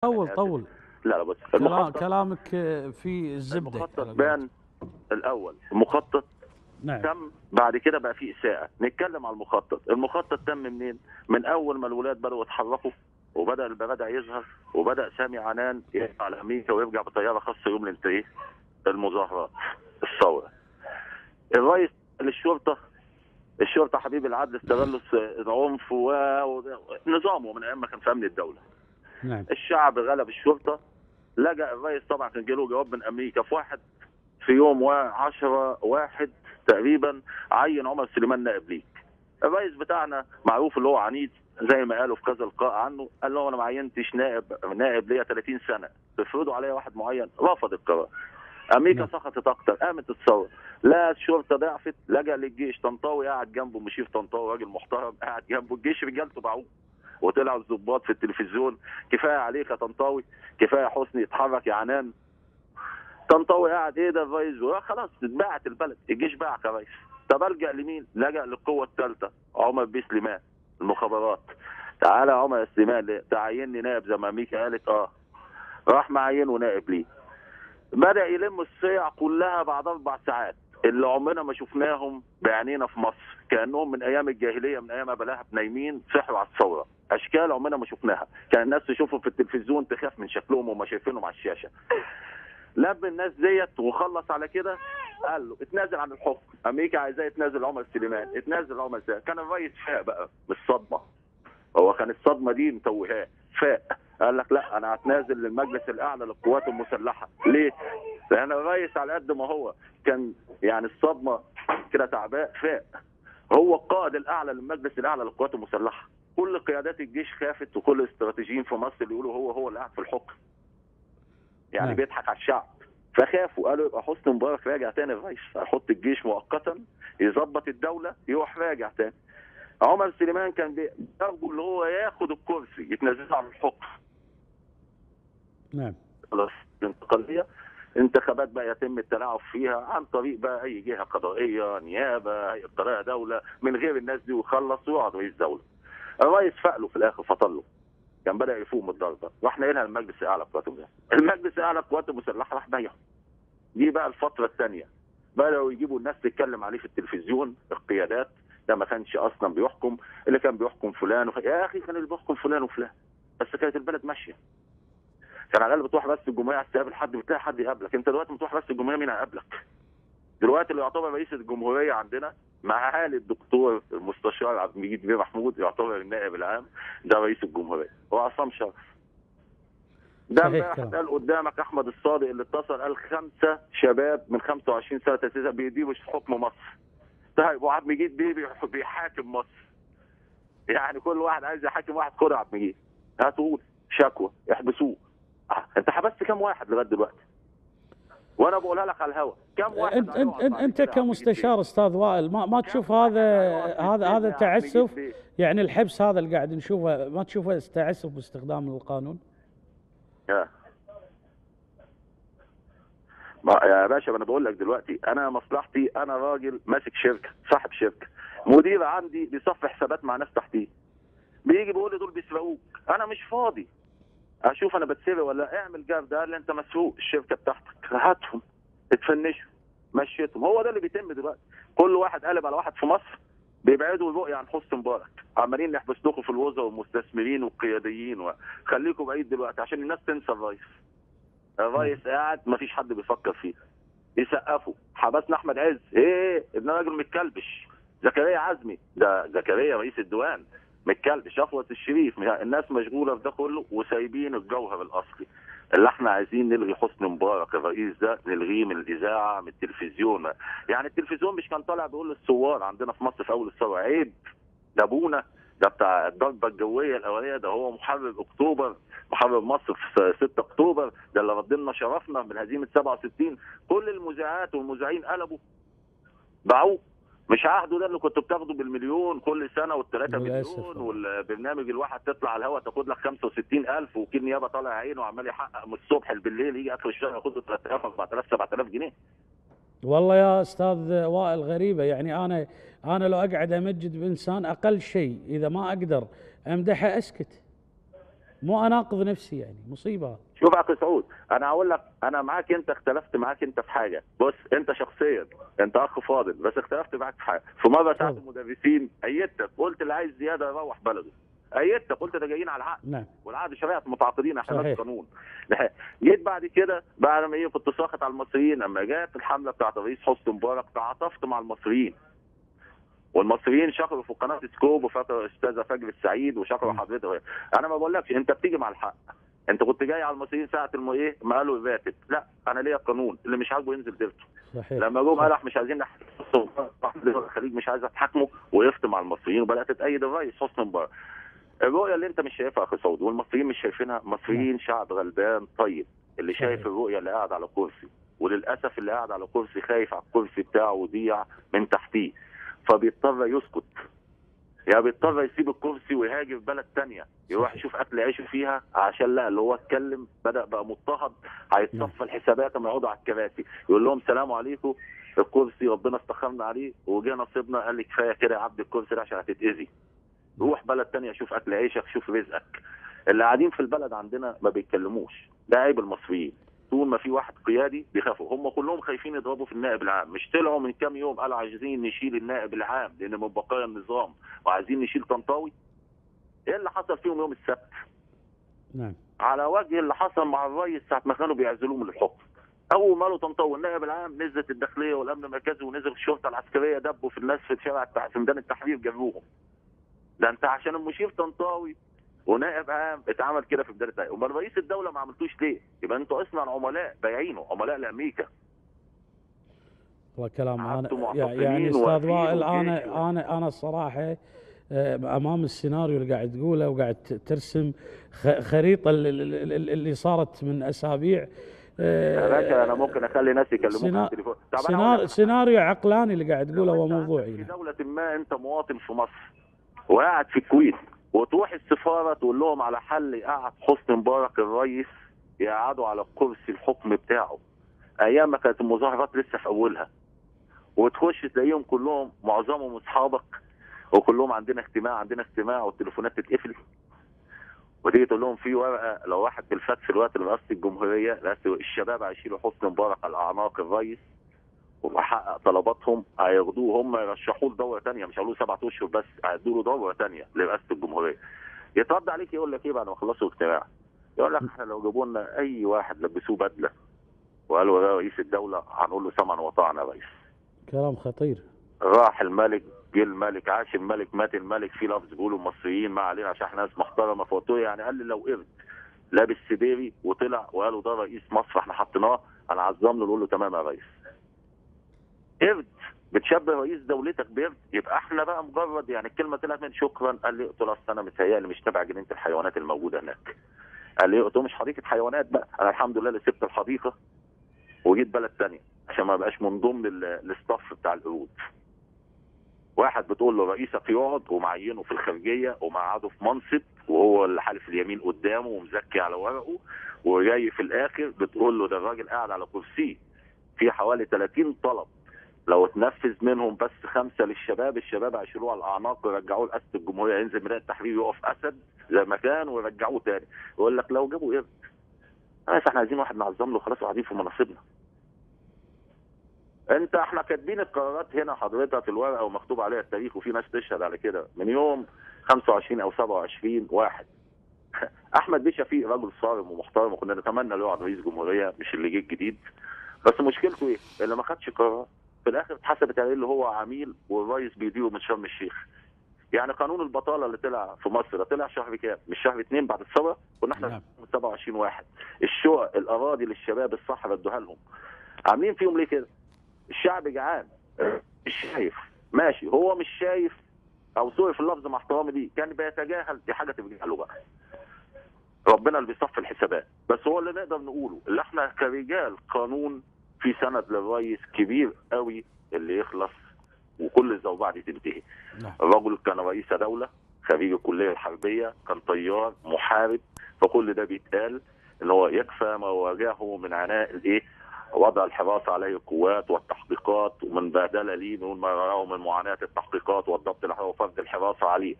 طول يعني طول. لا لا بس المخطط كلامك في الزبدة. المخطط بان الأول. المخطط نعم. تم، بعد كده بقى في إساءة. نتكلم على المخطط. المخطط تم منين؟ من أول ما الولاد بدأوا يتحركوا وبدأ البرادع يظهر وبدأ سامي عنان يرجع على أمريكا ويرجع بطيارة خاصة يوم الانتهاء المظاهرات الثورة. الرئيس الشرطة حبيب العدل استغلوا العنف ونظامه من أيام ما كان في أمن الدولة. نعم. الشعب غلب الشرطة. لجأ الرئيس، طبعا كان جاله جواب من أمريكا في يوم 10/1 تقريبا عين عمر سليمان نائب ليك. الرئيس بتاعنا معروف اللي هو عنيد، زي ما قالوا في كذا لقاء عنه، قال له انا ما عينتش نائب ليا 30 سنه، تفرضوا عليا واحد معين. رفض القرار. امريكا سخطت اكتر، قامت الثوره. لا الشرطه ضعفت، لجأ للجيش. طنطاوي قاعد جنبه، مشير طنطاوي راجل محترم قاعد جنبه، الجيش رجالته باعوه وطلعوا الضباط في التلفزيون. كفايه عليك يا طنطاوي، كفايه حسني، اتحرك يا عنان. طنطاوي قاعد ايه ده الرئيس؟ خلاص اتباعت البلد، الجيش باعك يا ريس. طب الجا لمين؟ لجأ للقوه الثالثه عمر بيه سليمان، المخابرات. تعالى يا عمر سليمان تعيني نائب زي ما امريكا قالت. راح معينه نائب ليه. بدأ يلم الصيع كلها بعد 4 ساعات اللي عمرنا ما شفناهم بعينينا في مصر، كانهم من ايام الجاهليه، من ايام ابو لهب نايمين صحوا على الثوره. اشكال عمرنا ما شفناها، كان الناس تشوفهم في التلفزيون تخاف من شكلهم وما شايفينهم على الشاشه. لم الناس ديت وخلص على كده. قال له اتنازل عن الحكم. امريكا عايزاه يتنازل عمر سليمان، اتنازل عمر سليمان. كان الرئيس فاق بقى من الصدمه، هو كان الصدمه دي متوهاه. فاق قال لك لا انا هتنازل للمجلس الاعلى للقوات المسلحه. ليه؟ لان الرئيس على قد ما هو كان يعني الصدمه كده تعباء، فاق. هو القائد الاعلى للمجلس الاعلى للقوات المسلحه. كل قيادات الجيش خافت وكل الاستراتيجيين في مصر اللي يقولوا هو اللي قاعد في الحكم، يعني نعم. بيضحك على الشعب. فخافوا، قالوا يبقى حسني مبارك راجع تاني الرئيس، هيحط الجيش مؤقتا يظبط الدوله يروح راجع تاني. عمر سليمان كان بيرجو اللي هو ياخد الكرسي يتنازل عن الحكم. نعم. خلاص الانتقاليه، انتخابات بقى يتم التلاعب فيها عن طريق بقى اي جهه قضائيه، نيابه، هيئه قضايا دوله، من غير الناس دي، ويخلص ويقعد رئيس دوله. الرئيس فاق له في الاخر، فطل له، كان بدا يفوق من الضربه. راح نقلها للمجلس الاعلى للقوات المسلحه. المجلس الاعلى للقوات المسلحه راح بايعه. دي بقى الفتره الثانيه، بداوا يجيبوا الناس تتكلم عليه في التلفزيون. القيادات ده ما كانش اصلا بيحكم، اللي كان بيحكم فلان يا اخي كان اللي بيحكم فلان وفلان، بس كانت البلد ماشيه. كان على الاقل بتروح بس الجمهوريه عايز تقابل حد بتلاقي حد يقابلك. انت دلوقتي بتروح بس الجمهوريه مين هيقابلك؟ دلوقتي اللي يعتبر رئيس الجمهوريه عندنا معالي الدكتور المستشار عبد المجيد بيه محمود، يعتبر النائب العام، ده رئيس الجمهوريه، هو عصام شرف. ده امبارح قال قدامك احمد الصادق اللي اتصل، قال 5 شباب من 25 سنه تاسيسا بيديروا حكم مصر. طيب وعبد المجيد بيه بيحاكم مصر. يعني كل واحد عايز يحاكم واحد، خد عبد المجيد هاتوا شكوى احبسوه. انت حبست كام واحد لغايه دلوقتي؟ وانا بقولها لك على الهوا، كم واحد انت كمستشار استاذ وائل ما تشوف هذا تعسف؟ يعني الحبس هذا اللي قاعد نشوفه ما تشوفه تعسف باستخدام القانون؟ يا باشا انا بقول لك دلوقتي، انا مصلحتي، انا راجل ماسك شركه، صاحب شركه، مدير عندي بيصفي حسابات مع ناس تحتيه، بيجي بيقول لي دول بيسرقوك. انا مش فاضي اشوف انا بتسرق ولا اعمل جاب. ده قال لي انت مسروق الشركه بتاعتك، هاتهم اتفنشوا مشيتهم. هو ده اللي بيتم دلوقتي. كل واحد قلب على واحد في مصر بيبعدوا الرؤيه عن حسني مبارك، عمالين نحبس لكم في الوزراء والمستثمرين والقياديين وخليكم بعيد دلوقتي عشان الناس تنسى الرئيس. الرئيس قاعد ما فيش حد بيفكر فيه. يسقفوا. حبسنا احمد عز، ابن راجل متكلبش. زكريا عزمي، ده زكريا رئيس الديوان، متكلبش. افوت الشريف. الناس مشغوله في ده كله وسايبين الجوهر الاصلي اللي احنا عايزين نلغي حسني مبارك الرئيس ده، نلغيه من الاذاعه، من التلفزيون. يعني التلفزيون مش كان طالع بيقول للثوار عندنا في مصر في اول الثوره عيب؟ ده ابونا، ده بتاع الضربه الجويه الاوليه، ده هو محرر اكتوبر، محرر مصر في 6 اكتوبر، ده اللي رد لنا شرفنا من هزيمه 67. كل المذيعات والمذيعين قلبوا باعوه. مش عهده ده اللي كنت بتاخده بالمليون كل سنه وال3 مليون، والبرنامج الواحد تطلع على الهواء تاخد لك 65,000، وكيل نيابه طالع عينه وعمال يحقق من الصبح بالليل، يجي اخر الشهر ياخد له 3000 4000 7000 جنيه. والله يا استاذ وائل غريبه. يعني انا لو اقعد امجد بانسان اقل شيء اذا ما اقدر امدحه اسكت. مو اناقض نفسي يعني، مصيبه. شوف يا اخي سعود، انا هقول لك، انا معاك، انت اختلفت معاك انت في حاجه. بص انت شخصيا انت اخ فاضل، بس اختلفت معاك في حاجه. في مره ساعه المدرسين ايدتك، قلت اللي عايز زياده يروح بلده. ايدتك، قلت ده جايين على العقد. نعم. والعقد شريعه متعاقدين، احنا ناس صحيح. قانون. جيت بعد كده، بعد ما ايه كنت ساخط على المصريين، اما جت الحمله بتاعت الرئيس حسني مبارك تعاطفت مع المصريين. والمصريين شكروا في قناه سكوب، وفاكر الاستاذه فجر السعيد، وشكروا حضرتك. انا ما بقولكش انت بتيجي مع الحق، انت كنت جاي على المصريين ساعه ايه ما قالوا الراتب. لا، انا ليا قانون، اللي مش عاجبه ينزل ديرته. صحيح. لما جم قالوا مش عايزين الخليج مش عايز اتحاكموا، وقفت مع المصريين وبدات تأيد الرئيس حسني مبارك. الرؤيه اللي انت مش شايفها يا اخي سعود، والمصريين مش شايفينها، مصريين شعب غلبان طيب، اللي صحيح. شايف الرؤيه اللي قاعد على كرسي، وللاسف اللي قاعد على كرسي خايف على الكرسي بتاعه وضيع من تحتيه، فبيضطر يسكت، يا بيضطر يسيب الكرسي ويهاجر بلد تانية، يروح يشوف اكل عيشه فيها، عشان لا اللي هو اتكلم بدا بقى مضطهد، هيتصفى الحسابات لما يقعدوا على الكراسي، يقول لهم سلام عليكم، الكرسي ربنا استخرنا عليه وجه نصيبنا، قال لي كفايه كده يا عبد الكرسي ده عشان هتتاذي. روح بلد تانية، شوف اكل عيشك، شوف رزقك. اللي قاعدين في البلد عندنا ما بيتكلموش، ده عيب المصريين. طول ما في واحد قيادي بيخافوا، هم كلهم خايفين يضربوا في النائب العام. مش طلعوا من كام يوم قالوا عايزين نشيل النائب العام لان من بقايا النظام، وعايزين نشيل طنطاوي؟ ايه اللي حصل فيهم يوم السبت؟ نعم. على وجه اللي حصل مع الرئيس ساعه ما كانوا بيعزلوه من الحكم. اول ما قالوا طنطاوي النائب العام، نزلت الداخليه والامن المركزي ونزل الشرطه العسكريه، دبوا في الناس في شارع في ميدان التحرير، جابوهم. ده انت عشان المشير طنطاوي ونائب عام اتعمل كده في بدايه الدقيقه، امال رئيس الدوله ما عملتوش ليه؟ يبقى انتوا اصلا عملاء بايعينه، عملاء لامريكا. وكلام انا يعني استاذ وائل، انا الصراحه امام السيناريو اللي قاعد تقوله وقاعد ترسم خريطه اللي صارت من اسابيع. يا باشا انا ممكن اخلي ناس يكلموك في التليفون. سيناريو عقلاني اللي قاعد تقوله وموضوعي. في دوله ما انت مواطن في مصر وقاعد في الكويت، وتروح السفاره تقول لهم على حل يقعد حسني مبارك الرئيس يقعدوا على كرسي الحكم بتاعه، ايام ما كانت المظاهرات لسه في اولها، وتخش تلاقيهم كلهم معظمهم اصحابك، وكلهم عندنا اجتماع والتليفونات تتقفل، وتيجي تقول لهم في ورقه لو واحد بالفات في الوقت اللي رئاسه الجمهوريه الشباب هيشيلوا حسني مبارك على اعناق الرئيس وحقق طلباتهم، هياخدوه هم يرشحوه لدوره ثانيه، مش هيقولوا 7 اشهر بس، هيدوا له دوره ثانيه لرئاسه الجمهوريه. يترد عليك يقول لك ايه بعد ما خلصوا اجتماع؟ يقول لك احنا لو جابوا لنا اي واحد لبسوه بدله وقالوا ده رئيس الدوله هنقول له سمعا وطاعنا يا ريس. كلام خطير. راح الملك، جه الملك، عاش الملك، مات الملك، في لفظ بيقولوا المصريين ما علينا عشان احنا ناس محترمه، فقلت له يعني قال لي لو قرد لابس سديري وطلع وقالوا ده رئيس مصر احنا حطيناه هنعظم له، نقول له تمام يا ريس. قرد بتشبه رئيس دولتك بقرد، يبقى احنا بقى مجرد يعني الكلمه طلعت من شكرا. قال لي قلت له اصل انا متهيألي مش تبع جنينه الحيوانات الموجوده هناك. قال لي قلت له مش حديقه حيوانات بقى، انا الحمد لله اللي سبت الحديقه وجيت بلد ثانيه عشان ما بقاش من ضمن الاستاف بتاع القرود. واحد بتقول له رئيسك يقعد ومعينه في الخارجيه ومقعده في منصب وهو اللي حالف اليمين قدامه ومزكي على ورقه، وجاي في الاخر بتقول له ده الراجل قاعد على كرسيه في حوالي 30 طلب، لو اتنفذ منهم بس 5 للشباب، الشباب هيشيلوه على الاعناق ويرجعوه لرئاسه الجمهوريه، ينزل ميدان التحرير يقف اسد زي ما كان ويرجعوه تاني. يقول لك لو جابوا قرد، بس احنا عايزين واحد نعظم له خلاص وقاعدين في مناصبنا. احنا كاتبين القرارات هنا حضرتك الورقه ومكتوب عليها التاريخ وفي ناس تشهد على كده من يوم 25 او 27 واحد. احمد بيه شفيق راجل صارم ومحترم وكنا نتمنى له يقعد رئيس جمهوريه، مش اللي جه الجديد. بس مشكلته ايه؟ اللي ما خدش قرار في الاخر اتحسبت عليه اللي هو عميل والرئيس بيديره من شرم الشيخ. يعني قانون البطاله اللي طلع في مصر طلع شهر كام؟ مش شهر 2 بعد الثوره؟ كنا احنا من 27 واحد. الشقق الاراضي للشباب الصحراء ادوها لهم. عاملين فيهم ليه كده؟ الشعب جعان مش شايف، ماشي هو مش شايف او سوري في اللفظ مع احترامي دي كان بيتجاهل، دي حاجه ترجع له بقى، ربنا اللي بيصفي الحسابات. بس هو اللي نقدر نقوله اللي احنا كرجال قانون في سند للرئيس كبير قوي اللي يخلص وكل الزوبعه دي تنتهي. الرجل كان رئيس دوله، خريج الكليه الحربيه، كان طيار محارب، فكل ده بيتقال ان هو يكفى ما واجهه من عناء الايه؟ وضع الحراسه عليه القوات والتحقيقات، ومن بهدله ليه من ما راه من معاناه التحقيقات والضبط وفرض الحراسه عليه.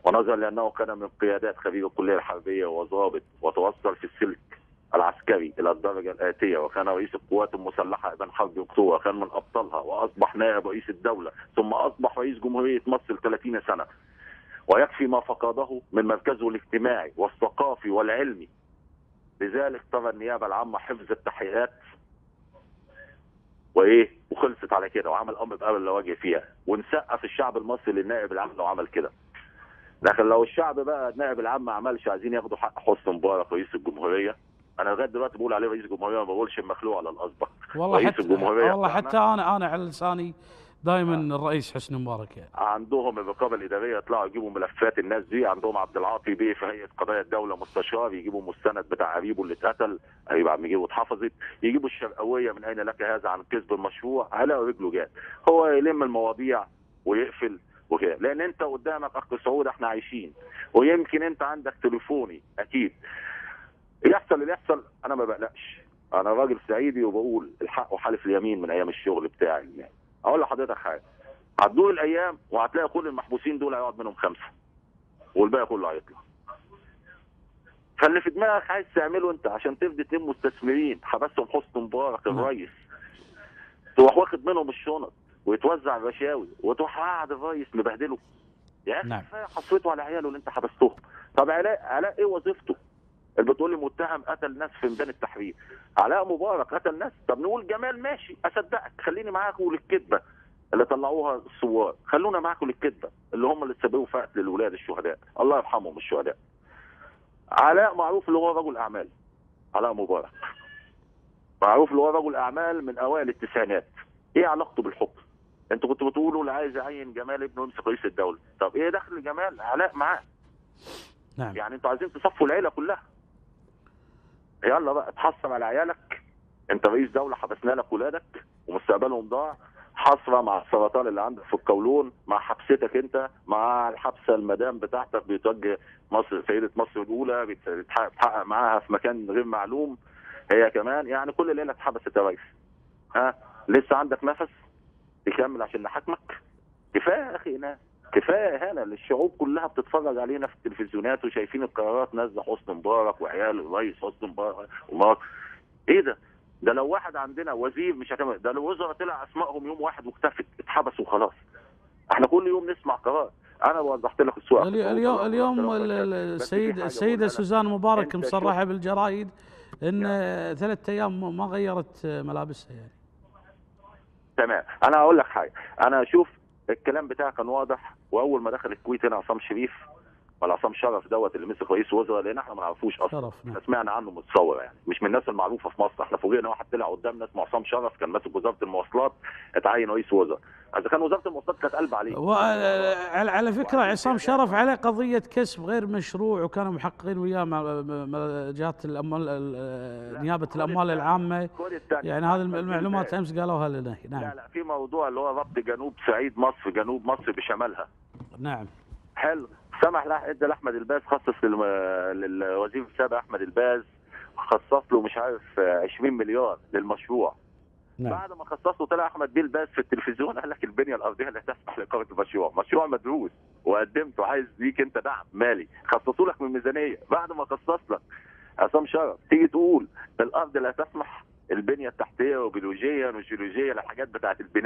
ونظرا لأنه كان من قيادات خريج الكلية الحربية وضابط وتوصل في السلك العسكري إلى الدرجة الآتية، وكان رئيس القوات المسلحة ابن حرب أكتوبر، وكان من أبطالها، وأصبح نائب رئيس الدولة، ثم أصبح رئيس جمهورية مصر 30 سنة، ويكفي ما فقده من مركزه الاجتماعي والثقافي والعلمي. لذلك ترى النيابة العامة حفظ التحقيقات وخلصت على كده، وعمل امر بقبل لا وجه فيها، ونسقف الشعب المصري للنائب العام لو عمل كده. لكن لو الشعب بقى النائب العام ما عملش، عايزين ياخدوا حق حسني مبارك رئيس الجمهوريه. انا لغايه دلوقتي بقول عليه رئيس الجمهوريه، ما بقولش المخلوع على الاصبح. والله رئيس حتى الجمهوريه والله حتى انا على لساني دائما الرئيس حسني مبارك. يعني عندهم الرقابه الاداريه يطلعوا يجيبوا ملفات الناس دي، عندهم عبد العاطي بيه في هيئه قضايا الدوله مستشار، يجيبوا مستند بتاع قريبه اللي اتقتل، قريب عم يجيبوا اتحفظت، يجيبوا الشرقاويه من اين لك هذا عن كذب المشروع، هلاقوا رجله جات. هو يلم المواضيع ويقفل وكده، لان انت قدامك اخ سعود احنا عايشين، ويمكن انت عندك تليفوني اكيد. يحصل اللي يحصل انا ما بقلقش، انا راجل صعيدي وبقول الحق وحالف اليمين من ايام الشغل بتاعي. يعني اقول لحضرتك حاجه، هتدور الايام وهتلاقي كل المحبوسين دول هيقعد منهم 5 والباقي كله هيطلع. فاللي في دماغك عايز تعمله انت عشان تفدي 2 مستثمرين حبسهم حسني مبارك الرئيس، تروح واخد منهم الشنط ويتوزع الرشاوي وتروح قاعد الرئيس مبهدله. يا اخي كفايه حصيته على عياله اللي انت حبستهم. طب علاء ايه وظيفته؟ اللي بتقول لي متهم قتل ناس في ميدان التحرير. علاء مبارك قتل ناس؟ طب نقول جمال ماشي اصدقك، خليني معاكم للكذبه اللي طلعوها الثوار، خلونا معاكم للكذبه اللي هم اللي تسببوا في قتل الولاد الشهداء، الله يرحمهم الشهداء. علاء معروف اللي هو رجل اعمال، علاء مبارك معروف اللي هو رجل اعمال من اوائل التسعينات. ايه علاقته بالحكم؟ انتوا كنتوا بتقولوا اللي عايز يعين جمال ابنه يمسك رئيس الدوله، طب ايه دخل جمال علاء معاه؟ نعم. يعني انتوا عايزين تصفوا العيله كلها. يلا بقى اتحصن على عيالك، انت رئيس دوله حبسنا لك ولادك ومستقبلهم ضاع، حصره مع السرطان اللي عندك في القولون، مع حبستك انت، مع الحبسه المدام بتاعتك بيتوجه مصر سيده مصر الاولى بتحقق معاها في مكان غير معلوم هي كمان. يعني كل ليله اتحبست يا ريس. لسه عندك نفس تكمل عشان نحاكمك؟ كفايه يا اخي ناس، كفايه اهانه للشعوب كلها بتتفرج علينا في التلفزيونات وشايفين القرارات نازله حسني مبارك وعيال الرئيس حسني مبارك. ايه ده؟ ده لو واحد عندنا وزير مش هتعمل ده، لو وزراء طلع اسمائهم يوم واحد واختفت اتحبسوا وخلاص. احنا كل يوم نسمع قرار. انا وضحت لك السؤال. اليوم السيده سوزان مبارك مصرحه بالجرايد ان 3 ايام ما غيرت ملابسها. يعني تمام. انا هقول لك حاجه، انا اشوف الكلام بتاعك كان واضح، واول ما دخل الكويت هنا عصام شريف ولا عصام شرف دوت اللي مسك رئيس وزراء، لان احنا ما نعرفوش اصلا، احنا سمعنا عنه متصور، يعني مش من الناس المعروفه في مصر. احنا فوجئنا واحد طلع قدامنا اسمه عصام شرف كان ماسك وزاره المواصلات اتعين رئيس وزراء. اذا كان وزاره المواصلات كانت قلب عليه. على فكره عصام شرف عليه قضيه كسب غير مشروع، وكانوا محققين وياه مع جهات الاموال نيابه الاموال العامه. يعني هذه المعلومات امس قالوها لنا. نعم. لا في موضوع اللي هو ربط جنوب صعيد مصر، جنوب مصر بشمالها. نعم. حلو. سمح ادى لاحمد الباز، خصص للوزير السابق احمد الباز، خصص له مش عارف 20 مليار للمشروع. نعم. بعد ما خصصه طلع احمد بيه الباز في التلفزيون قال لك البنيه الارضيه لا تسمح لاقامه المشروع، مشروع مدروس وقدمته عايز ليك انت دعم مالي، خصصوا لك من الميزانيه. بعد ما خصص لك عصام شرف تيجي تقول الارض لا تسمح، البنيه التحتيه وبيولوجيا وجيولوجيا الحاجات بتاعت البناء